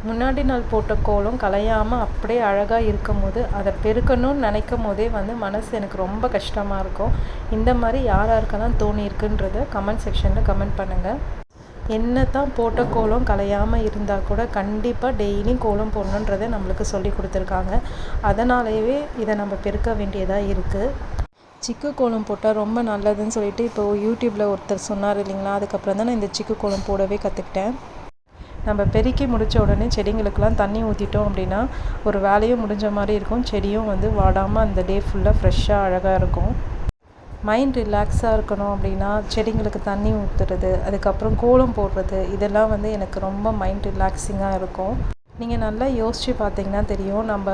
முன்னாடி நாள் போட்ட கோலம் கலையாமல் அப்படியே அழகாக இருக்கும்போது அதை பெருக்கணும்னு நினைக்கும் போதே வந்து மனசு எனக்கு ரொம்ப கஷ்டமாக இருக்கும். இந்த மாதிரி யார் யாருக்கெல்லாம் தோணியிருக்குன்றதை கமெண்ட் செக்ஷனில் கமெண்ட் பண்ணுங்கள். என்ன தான் போட்ட கோலம் கலையாமல் இருந்தால் கூட கண்டிப்பாக டெய்லியும் கோலம் போடணுன்றதை நம்மளுக்கு சொல்லி கொடுத்துருக்காங்க. அதனாலேயே இதை நம்ம பெருக்க வேண்டியதாக இருக்குது. சிக்கு கோலம் போட்டால் ரொம்ப நல்லதுன்னு சொல்லிட்டு இப்போது யூடியூப்பில் ஒருத்தர் சொன்னார் இல்லைங்களா, அதுக்கப்புறம் தான் நான் இந்த சிக்கு கோலம் போடவே கற்றுக்கிட்டேன். நம்ம பெருக்கி முடித்த உடனே செடிங்களுக்கெல்லாம் தண்ணி ஊற்றிட்டோம் அப்படின்னா ஒரு வேலையும் முடிஞ்ச மாதிரி இருக்கும். செடியும் வந்து வாடாமல் அந்த டே ஃபுல்லாக ஃப்ரெஷ்ஷாக அழகாக இருக்கும். மைண்ட் ரிலாக்ஸாக இருக்கணும் அப்படின்னா செடிங்களுக்கு தண்ணி ஊற்றுறது, அதுக்கப்புறம் கோலம் போடுறது, இதெல்லாம் வந்து எனக்கு ரொம்ப மைண்ட் ரிலாக்ஸிங்காக இருக்கும். நீங்கள் நல்லா யோசித்து பார்த்தீங்கன்னா தெரியும், நம்ம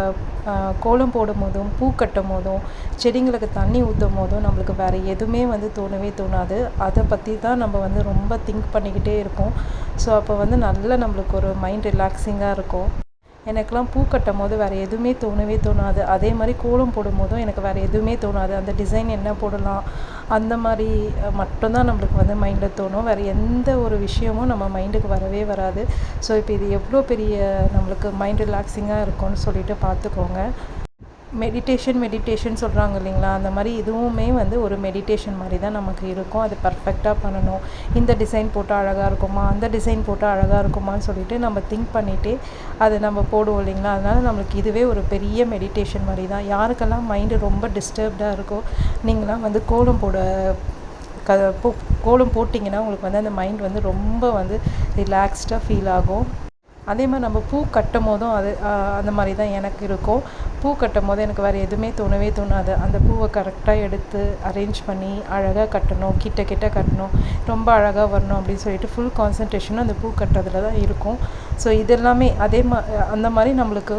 கோலம் போடும் போதும் பூ கட்டும் போதும் செடிங்களுக்கு தண்ணி ஊற்றும் போதும் நம்மளுக்கு வேறு எதுவுமே வந்து தோணவே தோணாது. அதை பற்றி தான் நம்ம வந்து ரொம்ப திங்க் பண்ணிக்கிட்டே இருப்போம். ஸோ அப்போ வந்து நல்லா நம்மளுக்கு ஒரு மைண்ட் ரிலாக்ஸிங்காக இருக்கும். எனக்கெலாம் பூ கட்டும் போது வேறு எதுவுமே தோணவே தோணாது. அதே மாதிரி கோலம் போடும் போதும் எனக்கு வேறு எதுவுமே தோணாது. அந்த டிசைன் என்ன போடலாம் அந்த மாதிரி மட்டும்தான் நம்மளுக்கு வந்து மைண்டில் தோணும். வேறு எந்த ஒரு விஷயமும் நம்ம மைண்டுக்கு வரவே வராது. ஸோ இப்போ இது எவ்வளோ பெரிய நம்மளுக்கு மைண்ட் ரிலாக்ஸிங்காக இருக்கும்னு சொல்லிட்டு பார்த்துக்கோங்க. மெடிடேஷன் சொல்கிறாங்க இல்லைங்களா, அந்த மாதிரி இதுவுமே வந்து ஒரு மெடிடேஷன் மாதிரி தான் நமக்கு இருக்கும். அது பர்ஃபெக்டாக பண்ணணும். இந்த டிசைன் போட்டால் அழகாக இருக்குமா, அந்த டிசைன் போட்டால் அழகாக இருக்குமான்னு சொல்லிட்டு நம்ம திங்க் பண்ணிவிட்டு அதை நம்ம போடுவோம் இல்லைங்களா. அதனால் நம்மளுக்கு இதுவே ஒரு பெரிய மெடிடேஷன் மாதிரி தான். யாருக்கெல்லாம் மைண்டு ரொம்ப டிஸ்டர்ப்டாக இருக்கோ நீங்களாம் வந்து கோலம் போட்டிங்கன்னா உங்களுக்கு வந்து அந்த மைண்ட் வந்து ரொம்ப வந்து ரிலாக்ஸ்டாக ஃபீல் ஆகும். அதே மாதிரி நம்ம பூ கட்டும் போதும் அந்த மாதிரி தான் எனக்கு இருக்கும். பூ கட்டும் போது எனக்கு வேறு எதுவுமே தோணவே தோணாது. அந்த பூவை கரெக்டாக எடுத்து அரேஞ்ச் பண்ணி அழகாக கட்டணும், கிட்ட கட்டணும், ரொம்ப அழகாக வரணும் அப்படின்னு சொல்லிட்டு ஃபுல் கான்சன்ட்ரேஷனும் அந்த பூ கட்டுறதுல தான் இருக்கும். ஸோ இதெல்லாமே அந்த மாதிரி நம்மளுக்கு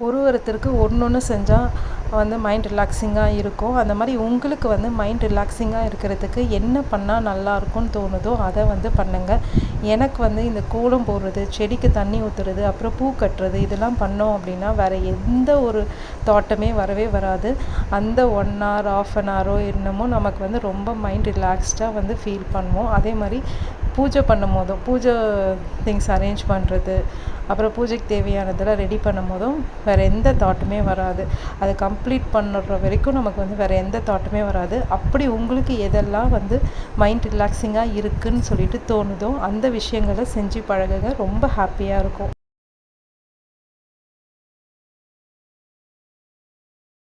ஒருத்தருக்கு ஒன்று செஞ்சால் வந்து மைண்ட் ரிலாக்ஸிங்காக இருக்கும். அந்த மாதிரி உங்களுக்கு வந்து மைண்ட் ரிலாக்ஸிங்காக இருக்கிறதுக்கு என்ன பண்ணால் நல்லாயிருக்கும்னு தோணுதோ அதை வந்து பண்ணுங்கள். எனக்கு வந்து இந்த கோலம் போடுறது, செடிக்கு தண்ணி ஊற்றுறது, அப்புறம் பூ கட்டுறது, இதெல்லாம் பண்ணோம் அப்படின்னா வேறு எந்த ஒரு தாட்டுமே வரவே வராது. அந்த 1 hour 1/2 hour என்னமோ நமக்கு வந்து ரொம்ப மைண்ட் ரிலாக்ஸ்டாக வந்து ஃபீல் பண்ணுவோம். அதே மாதிரி பூஜை பண்ணும் போதும் பூஜை திங்ஸ் அரேஞ்ச் பண்ணுறது, அப்புறம் பூஜைக்கு தேவையானதெல்லாம் ரெடி பண்ணும் போதும் வேறு எந்த தாட்டுமே வராது. அதை கம்ப்ளீட் பண்ணுற வரைக்கும் நமக்கு வந்து வேறு எந்த தாட்டுமே வராது. அப்படி உங்களுக்கு எதெல்லாம் வந்து மைண்ட் ரிலாக்ஸிங்காக இருக்குதுன்னு சொல்லிட்டு தோணுதோ அந்த விஷயங்களை செஞ்சு பழகுங்க. ரொம்ப ஹாப்பியாக இருக்கும்.